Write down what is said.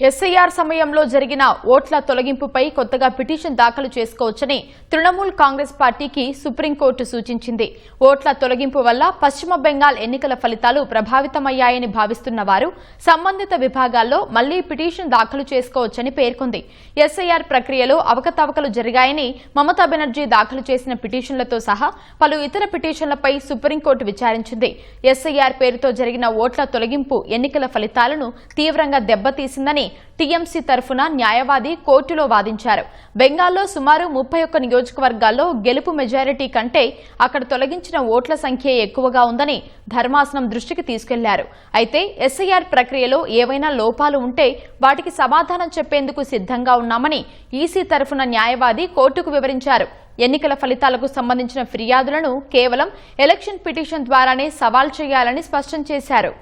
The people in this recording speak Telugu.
ఎస్ఐఆర్ సమయంలో జరిగిన ఓట్ల తొలగింపుపై కొత్తగా పిటిషన్ దాఖలు చేసుకోవచ్చని తృణమూల్ కాంగ్రెస్ పార్టీకి సుప్రీంకోర్టు సూచించింది. ఓట్ల తొలగింపు వల్ల పశ్చిమ బెంగాల్ ఎన్నికల ఫలితాలు ప్రభావితమయ్యాయని భావిస్తున్న వారు సంబంధిత విభాగాల్లో మళ్లీ పిటిషన్ దాఖలు చేసుకోవచ్చని పేర్కొంది. ఎస్ఐఆర్ ప్రక్రియలో అవకతవకలు జరిగాయని మమతా బెనర్జీ దాఖలు చేసిన పిటిషన్లతో సహా పలు ఇతర పిటిషన్లపై సుప్రీంకోర్టు విచారించింది. ఎస్ఐఆర్ పేరుతో జరిగిన ఓట్ల తొలగింపు ఎన్నికల ఫలితాలను తీవ్రంగా దెబ్బతీసిందని టీఎంసీ తరఫున న్యాయవాది కోర్టులో వాదించారు. బెంగాల్లో సుమారు 31 నియోజకవర్గాల్లో గెలుపు మెజారిటీ కంటే అక్కడ తొలగించిన ఓట్ల సంఖ్య ఎక్కువగా ఉందని ధర్మాసనం దృష్టికి తీసుకెళ్లారు. అయితే ఎస్ఐఆర్ ప్రక్రియలో ఏవైనా లోపాలు ఉంటే వాటికి సమాధానం చెప్పేందుకు సిద్ధంగా ఉన్నామని ఈసీ తరఫున న్యాయవాది కోర్టుకు వివరించారు. ఎన్నికల ఫలితాలకు సంబంధించిన ఫిర్యాదులను కేవలం ఎలక్షన్ పిటిషన్ ద్వారానే సవాల్ చేయాలని స్పష్టం చేశారు.